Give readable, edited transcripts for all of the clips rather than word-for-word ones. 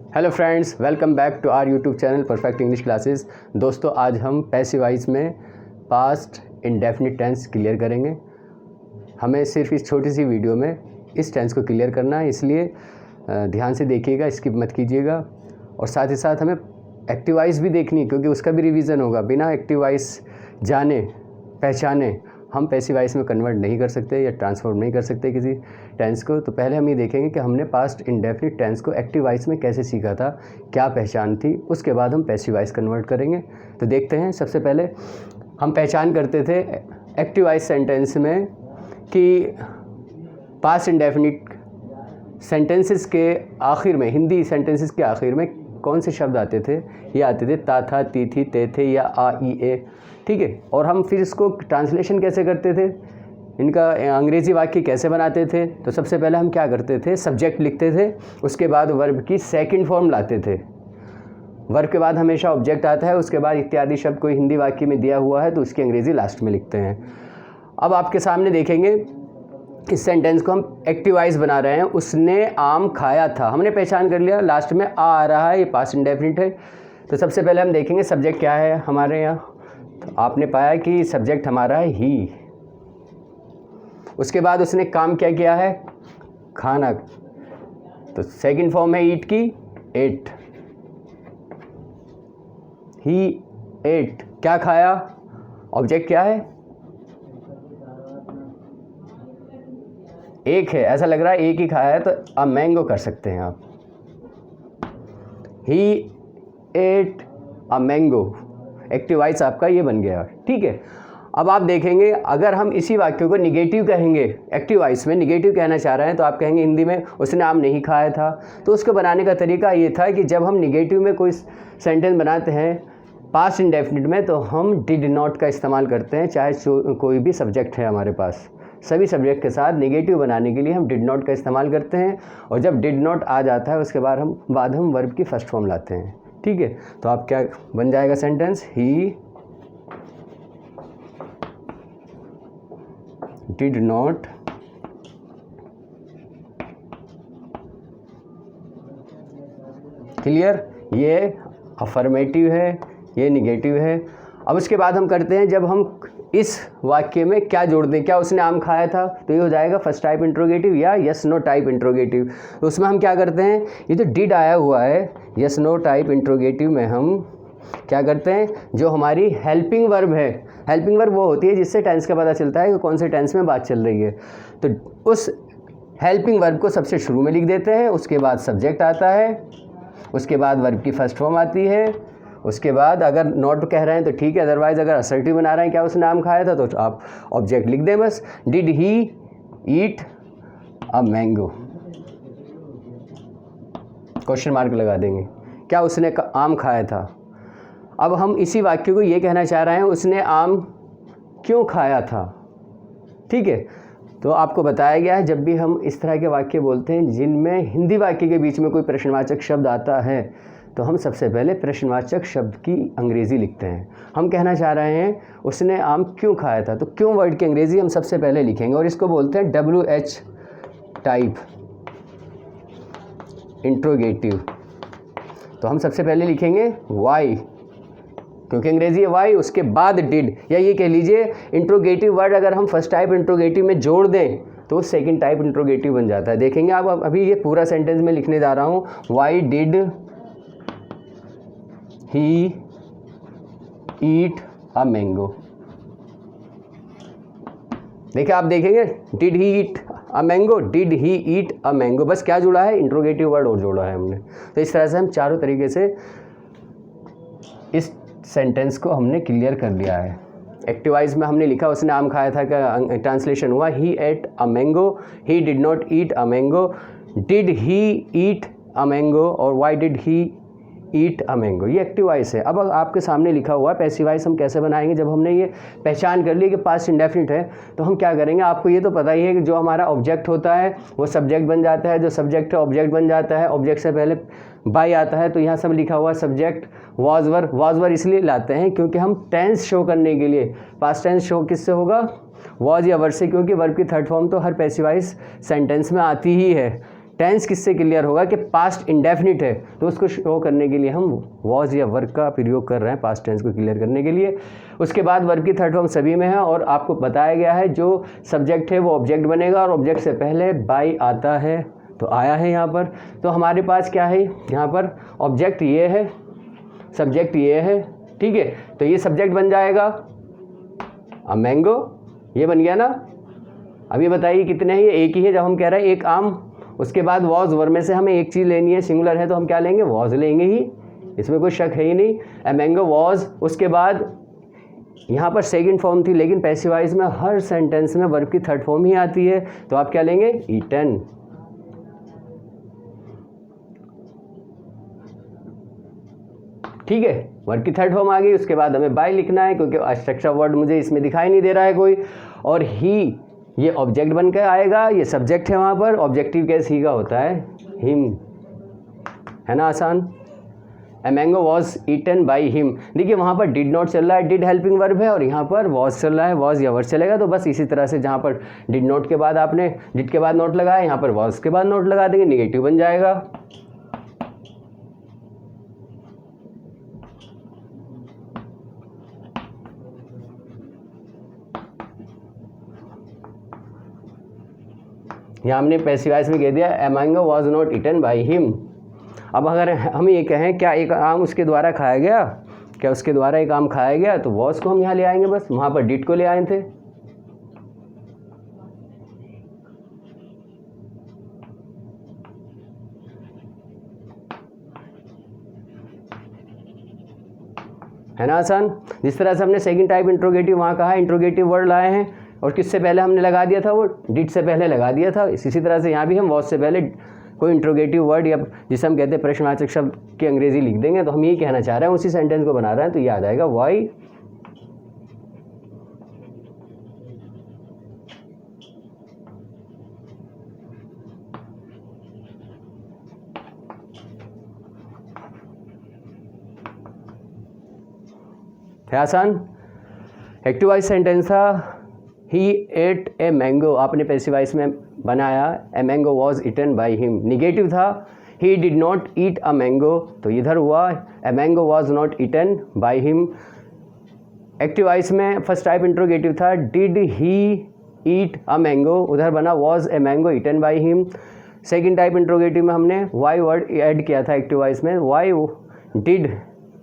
Hello friends, welcome back to our YouTube channel perfect English classes. दोस्तों, आज हम passive voice में past indefinite tense clear करेंगे। हमें सिर्फ इस छोटी सी वीडियो में इस टेंस को क्लियर करना है, इसलिए ध्यान से देखिएगा, स्किप मत कीजिएगा। और साथ ही साथ हमें एक्टिव वॉइस भी देखनी है, क्योंकि उसका भी रिवीजन होगा। बिना एक्टिव वॉइस जाने पहचाने हम पैसिव वॉइस में कन्वर्ट नहीं कर सकते या ट्रांसफॉर्म नहीं कर सकते किसी टेंस को। तो पहले हम ये देखेंगे कि हमने पास्ट इंडेफिनिट टेंस को एक्टिव वॉइस में कैसे सीखा था, क्या पहचान थी, उसके बाद हम पैसिव वॉइस कन्वर्ट करेंगे। तो देखते हैं। सबसे पहले हम पहचान करते थे एक्टिव वॉइस सेंटेंस में कि पास्ट इंडेफिनिट सेंटेंसेस के आखिर में, हिंदी सेंटेंसेस के आखिर में कौन से शब्द आते थे। ये आते थे ता था, ती थी, ते थे या आ ई ए। ठीक है। और हम फिर इसको ट्रांसलेशन कैसे करते थे, इनका अंग्रेज़ी वाक्य कैसे बनाते थे। तो सबसे पहले हम क्या करते थे, सब्जेक्ट लिखते थे, उसके बाद वर्ब की सेकंड फॉर्म लाते थे। वर्ब के बाद हमेशा ऑब्जेक्ट आता है, उसके बाद इत्यादि शब्द कोई हिंदी वाक्य में दिया हुआ है तो उसकी अंग्रेज़ी लास्ट में लिखते हैं। अब आपके सामने देखेंगे इस सेंटेंस को हम एक्टिव वॉइस बना रहे हैं। उसने आम खाया था, हमने पहचान कर लिया, लास्ट में आ रहा है, ये पास्ट इंडेफिनिट है। तो सबसे पहले हम देखेंगे सब्जेक्ट क्या है हमारे यहाँ। तो आपने पाया कि सब्जेक्ट हमारा है ही। उसके बाद उसने काम क्या किया है, खाना। तो सेकंड फॉर्म है ईट की, एट। ही एट, क्या खाया, ऑब्जेक्ट क्या है, एक है। ऐसा लग रहा है एक ही खाया है, तो अ मैंगो कर सकते हैं आप। He ate a mango, active voice आपका ये बन गया। ठीक है। अब आप देखेंगे, अगर हम इसी वाक्य को निगेटिव कहेंगे, एक्टिव वॉइस में निगेटिव कहना चाह रहे हैं, तो आप कहेंगे हिंदी में उसने आम नहीं खाया था। तो उसको बनाने का तरीका ये था कि जब हम निगेटिव में कोई सेंटेंस बनाते हैं पास्ट इंडेफिनिट में, तो हम डिड नॉट का इस्तेमाल करते हैं, चाहे कोई भी सब्जेक्ट है हमारे पास। सभी सब्जेक्ट के साथ निगेटिव बनाने के लिए हम डिड नॉट का इस्तेमाल करते हैं। और जब डिड नॉट आ जाता है, उसके बाद हम वर्ब की फर्स्ट फॉर्म लाते हैं। ठीक है। तो आप क्या बन जाएगा sentence, he did not clear. ये अफर्मेटिव है, ये निगेटिव है। अब उसके बाद हम करते हैं, जब हम इस वाक्य में क्या जोड़ दें, क्या उसने आम खाया था, तो ये हो जाएगा फर्स्ट टाइप इंट्रोगेटिव या यस नो टाइप इंट्रोगेटिव। तो उसमें हम क्या करते हैं, ये जो डिड आया हुआ है यस नो टाइप इंट्रोगेटिव में हम क्या करते हैं, जो हमारी हेल्पिंग वर्ब है, हेल्पिंग वर्ब वो होती है जिससे टेंस का पता चलता है कि कौन से टेंस में बात चल रही है। तो उस हेल्पिंग वर्ब को सबसे शुरू में लिख देते हैं, उसके बाद सब्जेक्ट आता है, उसके बाद वर्ब की फर्स्ट फॉर्म आती है, उसके बाद अगर नॉट कह रहे हैं तो ठीक है, अदरवाइज अगर असर्टिव बना रहे हैं क्या उसने आम खाया था, तो आप ऑब्जेक्ट लिख दें बस। Did he eat a mango, question mark लगा देंगे, क्या उसने आम खाया था। अब हम इसी वाक्य को ये कहना चाह रहे हैं, उसने आम क्यों खाया था। ठीक है। तो आपको बताया गया है, जब भी हम इस तरह के वाक्य बोलते हैं जिनमें हिंदी वाक्य के बीच में कोई प्रश्नवाचक शब्द आता है, तो हम सबसे पहले प्रश्नवाचक शब्द की अंग्रेज़ी लिखते हैं। हम कहना चाह रहे हैं उसने आम क्यों खाया था, तो क्यों वर्ड की अंग्रेज़ी हम सबसे पहले लिखेंगे, और इसको बोलते हैं WH टाइप इंट्रोगेटिव। तो हम सबसे पहले लिखेंगे वाई, क्योंकि अंग्रेजी है वाई, उसके बाद डिड, या ये कह लीजिए इंट्रोगेटिव वर्ड अगर हम फर्स्ट टाइप इंट्रोगेटिव में जोड़ दें तो सेकंड टाइप इंट्रोगेटिव बन जाता है। देखेंगे आप, अभी ये पूरा सेंटेंस में लिखने जा रहा हूँ, Y did he eat a mango. देखिए, आप देखेंगे did he eat a mango, did he eat a mango, बस क्या जुड़ा है, इंट्रोगेटिव वर्ड और जोड़ा है हमने। तो इस तरह से हम चारों तरीके से इस सेंटेंस को हमने क्लियर कर लिया है। एक्टिव वॉइस में हमने लिखा उसने आम खाया था का ट्रांसलेशन हुआ he ate a mango, he did not eat a mango, did he eat a mango, और why did he eat a mango, ये एक्टिव वॉइस है। अब आपके सामने लिखा हुआ है पैसिव वॉइस हम कैसे बनाएंगे। जब हमने ये पहचान कर ली कि पास्ट इंडेफिनिट है, तो हम क्या करेंगे, आपको ये तो पता ही है कि जो हमारा ऑब्जेक्ट होता है वो सब्जेक्ट बन जाता है, जो सब्जेक्ट है ऑब्जेक्ट बन जाता है, ऑब्जेक्ट से पहले बाई आता है। तो यहाँ सब लिखा हुआ सब्जेक्ट वाज वर इसलिए लाते हैं क्योंकि हम टेंस शो करने के लिए, पास्ट टेंस शो किससे होगा, वॉज या वर से, क्योंकि वर्ब की थर्ड फॉर्म तो हर पैसिव वॉइस सेंटेंस में आती ही है। टेंस किससे क्लियर होगा कि पास्ट इंडेफिनिट है, तो उसको शो करने के लिए हम वॉज या वर्क का प्रयोग कर रहे हैं पास्ट टेंस को क्लियर करने के लिए। उसके बाद वर्ब की थर्ड फॉर्म सभी में है और आपको बताया गया है जो सब्जेक्ट है वो ऑब्जेक्ट बनेगा और ऑब्जेक्ट से पहले बाई आता है तो आया है यहाँ पर। तो हमारे पास क्या है यहाँ पर ऑब्जेक्ट ये है, सब्जेक्ट ये है, ठीक है। तो ये सब्जेक्ट बन जाएगा अ मैंगो, ये बन गया ना। अभी बताइए कितने हैं, ये एक ही है। जब हम कह रहे हैं एक आम, उसके बाद वॉज वर्ब में से हमें एक चीज़ लेनी है, सिंगुलर है तो हम क्या लेंगे, वॉज लेंगे ही, इसमें कोई शक है ही नहीं। अ मैंगो वॉज, उसके बाद यहाँ पर सेकंड फॉर्म थी, लेकिन पैसिव वॉइस में हर सेंटेंस में वर्ब की थर्ड फॉर्म ही आती है, तो आप क्या लेंगे, ईटन। ठीक है, वर्ब की थर्ड फॉर्म आ गई। उसके बाद हमें बाय लिखना है क्योंकि स्ट्रक्चर वर्ड मुझे इसमें दिखाई नहीं दे रहा है कोई। और ही, ये ऑब्जेक्ट बन के आएगा, ये सब्जेक्ट है, वहाँ पर ऑब्जेक्टिव केस ही का होता है, हिम, है ना आसान। A mango was eaten by him. देखिए वहाँ पर डिड नॉट चल रहा है, डिड हेल्पिंग वर्ब है, और यहाँ पर वॉज चल रहा है, वॉज या वर्ब चलेगा। तो बस इसी तरह से जहाँ पर डिड नॉट के बाद आपने डिड के बाद नोट लगाया, यहाँ पर वॉज के बाद नोट लगा देंगे, निगेटिव बन जाएगा। यहाँ हमने पैसिव वॉइस में कह दिया a mango was not eaten by him. अब अगर हम ये कहें क्या एक आम उसके द्वारा खाया गया, क्या उसके द्वारा एक आम खाया गया, तो वॉज को हम यहाँ ले आएंगे, बस वहाँ पर डिड को ले आए थे। है ना आसान। जिस तरह से हमने सेकंड टाइप इंट्रोगेटिव वहाँ कहा, इंट्रोगेटिव वर्ड लाए हैं और किससे पहले हमने लगा दिया था, वो डिड से पहले लगा दिया था। इसी तरह से यहाँ भी हम वॉज से पहले कोई इंट्रोगेटिव वर्ड या जिसे हम कहते हैं प्रश्नवाचक शब्द की अंग्रेजी लिख देंगे। तो हम यही कहना चाह रहे हैं, उसी सेंटेंस को बना रहे हैं, तो ये आ जाएगा वाई। है आसान। एक्टिव वॉइस सेंटेंस था ही एट ए मैंगो, आपने पैसिव वॉइस में बनाया a mango was eaten by him. Negative था he did not eat a mango, तो इधर हुआ a mango was not eaten by him. Active voice में first type interrogative था did he eat a mango, उधर बना was a mango eaten by him. Second type interrogative में हमने why word add किया था एक्टिव वॉइस में, Y did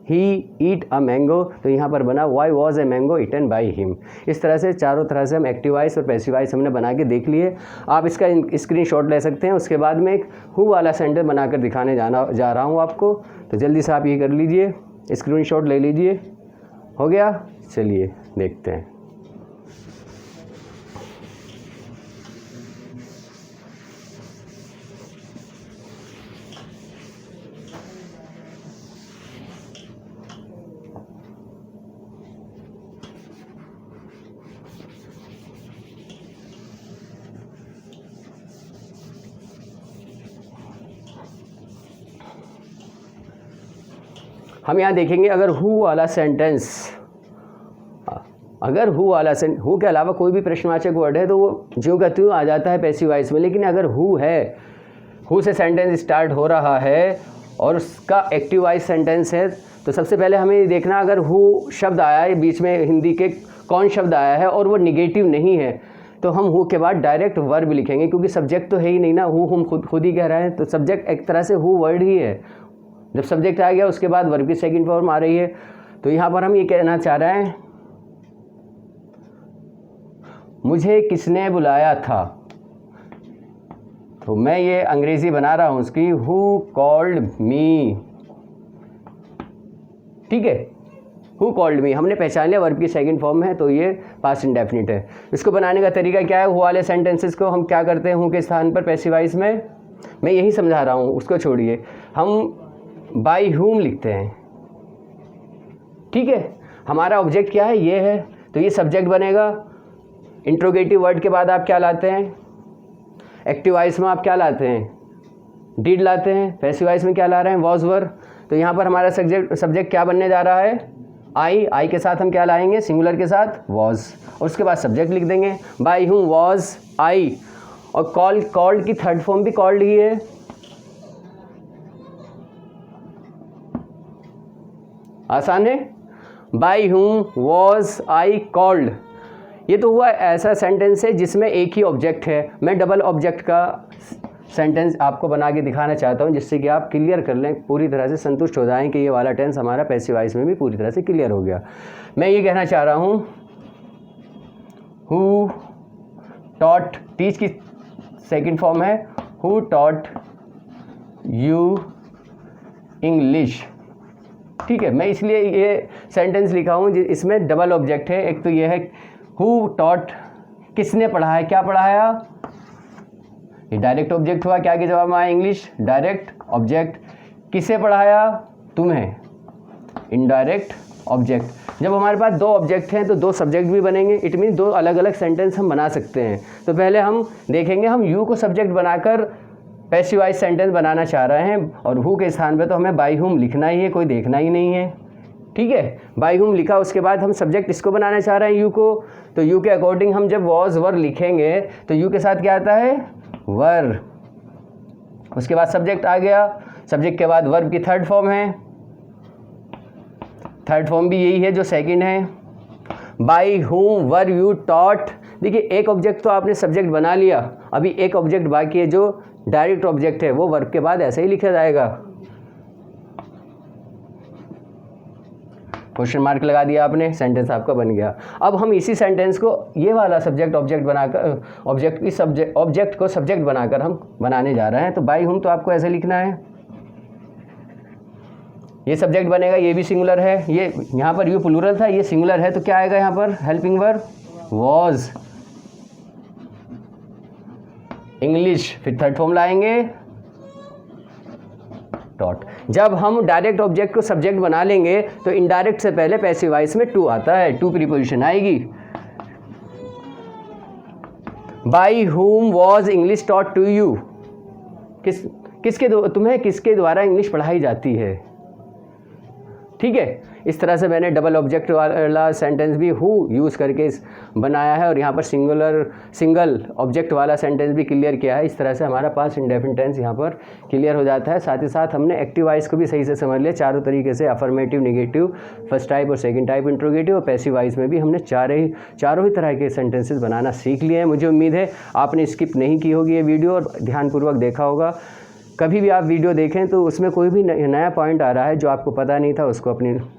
he eat a mango, तो यहाँ पर बना why was a mango eaten by him. इस तरह से चारों तरह से हम एक्टिव वॉइस और पैसिव वॉइस हमने बना के देख लिए। आप इसका स्क्रीनशॉट ले सकते हैं। उसके बाद में एक हु वाला सेंटेंस बनाकर दिखाने जा रहा हूँ आपको, तो जल्दी से आप ये कर लीजिए, स्क्रीनशॉट ले लीजिए। हो गया, चलिए देखते हैं। हम यहाँ देखेंगे अगर हु वाला सेंटेंस, अगर हु वाला हु के अलावा कोई भी प्रश्नवाचक वर्ड है तो वो ज्यों का त्यों आ जाता है पैसिव वॉइस में। लेकिन अगर हु है, हु से सेंटेंस स्टार्ट हो रहा है और उसका एक्टिव वॉइस सेंटेंस है, तो सबसे पहले हमें ये देखना अगर हु शब्द आया है बीच में, हिंदी के कौन शब्द आया है और वो निगेटिव नहीं है, तो हम हु के बाद डायरेक्ट वर्ब लिखेंगे, क्योंकि सब्जेक्ट तो है ही नहीं ना, हु हम खुद ही कह रहे हैं, तो सब्जेक्ट एक तरह से हु वर्ड ही है। जब सब्जेक्ट आ गया उसके बाद वर्ब की सेकंड फॉर्म आ रही है। तो यहाँ पर हम ये कहना चाह रहे हैं मुझे किसने बुलाया था, तो मैं ये अंग्रेजी बना रहा हूँ उसकी, हु कॉल्ड मी। ठीक है, हु कॉल्ड मी हमने पहचान लिया, वर्ब की सेकंड फॉर्म है, तो ये पास्ट इंडेफिनिट है। इसको बनाने का तरीका क्या है, हु वाले सेंटेंसेस को हम क्या करते हैं, हु के स्थान पर पैसिव वॉइस में, मैं यही समझा रहा हूँ, उसको छोड़िए, हम बाई हुम लिखते हैं। ठीक है, हमारा ऑब्जेक्ट क्या है, ये है, तो ये सब्जेक्ट बनेगा। इंट्रोगेटिव वर्ड के बाद आप क्या लाते हैं, एक्टिव वॉइस में आप क्या लाते हैं, डिड लाते हैं। पैसिव वॉइस में क्या ला रहे हैं, वॉज वर। तो यहाँ पर हमारा सब्जेक्ट क्या बनने जा रहा है, आई के साथ हम क्या लाएंगे, सिंगुलर के साथ वॉज, और उसके बाद सब्जेक्ट लिख देंगे, बाई हुम वॉज आई। और कॉल्ड की थर्ड फॉर्म भी कॉल्ड ही है। आसान है। By whom was I called, ये तो हुआ ऐसा सेंटेंस है जिसमें एक ही ऑब्जेक्ट है। मैं डबल ऑब्जेक्ट का सेंटेंस आपको बना के दिखाना चाहता हूँ जिससे कि आप क्लियर कर लें, पूरी तरह से संतुष्ट हो जाएं कि ये वाला टेंस हमारा पैसिव वॉइस में भी पूरी तरह से क्लियर हो गया। मैं ये कहना चाह रहा हूँ हु टॉट, टीच की सेकंड फॉर्म है हु टॉट यू इंग्लिश। ठीक है, मैं इसलिए ये सेंटेंस लिखा हूँ इसमें डबल ऑब्जेक्ट है। एक तो ये है हु टॉट, किसने पढ़ाया, क्या पढ़ाया, ये डायरेक्ट ऑब्जेक्ट हुआ, क्या के जवाब में आया इंग्लिश, डायरेक्ट ऑब्जेक्ट। किसे पढ़ाया, तुम्हें, इनडायरेक्ट ऑब्जेक्ट। जब हमारे पास दो ऑब्जेक्ट हैं तो दो सब्जेक्ट भी बनेंगे, इट मीन दो अलग अलग सेंटेंस हम बना सकते हैं। तो पहले हम देखेंगे, हम यू को सब्जेक्ट बनाकर पैसिव वॉइस सेंटेंस बनाना चाह रहे हैं और हु के स्थान पे तो हमें बाय हुम लिखना ही है, कोई देखना ही नहीं है। ठीक है, बाय हुम लिखा, उसके बाद हम सब्जेक्ट इसको बनाना चाह रहे हैं यू को, तो यू के अकॉर्डिंग हम जब वॉज वर लिखेंगे तो यू के साथ क्या आता है, वर। उसके बाद सब्जेक्ट आ गया, सब्जेक्ट के बाद वर्ब की थर्ड फॉर्म है, थर्ड फॉर्म भी यही है जो सेकंड है, by whom were you taught. देखिए एक ऑब्जेक्ट तो आपने सब्जेक्ट बना लिया, अभी एक ऑब्जेक्ट बाकी है जो डायरेक्ट ऑब्जेक्ट है, वो वर्ब के बाद ऐसे ही लिखा जाएगा, क्वेश्चन मार्क लगा दिया आपने, सेंटेंस आपका बन गया। अब हम इसी सेंटेंस को ये वाला सब्जेक्ट ऑब्जेक्ट बनाकर, ऑब्जेक्ट को सब्जेक्ट बनाकर हम बनाने जा रहे हैं। तो बाय हुम तो आपको ऐसे लिखना है, ये सब्जेक्ट बनेगा, ये भी सिंगुलर है, ये यहाँ पर यू प्लूरल था, ये सिंगुलर है, तो क्या आएगा यहाँ पर, हेल्पिंग वर्ब वॉज इंग्लिश। फिर थर्ड फॉर्म लाएंगे डॉट। जब हम डायरेक्ट ऑब्जेक्ट को सब्जेक्ट बना लेंगे तो इनडायरेक्ट से पहले पैसिव वॉइस में टू आता है, टू प्रीपोजिशन आएगी। By whom was English taught to you, तुम्हें किसके द्वारा इंग्लिश पढ़ाई जाती है। ठीक है, इस तरह से मैंने डबल ऑब्जेक्ट वाला सेंटेंस भी हु यूज़ करके बनाया है और यहाँ पर सिंगल ऑब्जेक्ट वाला सेंटेंस भी क्लियर किया है। इस तरह से हमारा पास्ट इंडेफिनिट टेंस यहाँ पर क्लियर हो जाता है। साथ ही साथ हमने एक्टिव वॉइस को भी सही से समझ लिया, चारों तरीके से, अफर्मेटिव, नेगेटिव, फर्स्ट टाइप और सेकंड टाइप इंट्रोगेटिव, और पैसिव वॉइस में भी हमने चारों ही तरह के सेंटेंसेस बनाना सीख लिए हैं। मुझे उम्मीद है आपने स्किप नहीं की होगी ये वीडियो और ध्यानपूर्वक देखा होगा। कभी भी आप वीडियो देखें तो उसमें कोई भी नया पॉइंट आ रहा है जो आपको पता नहीं था, उसको अपनी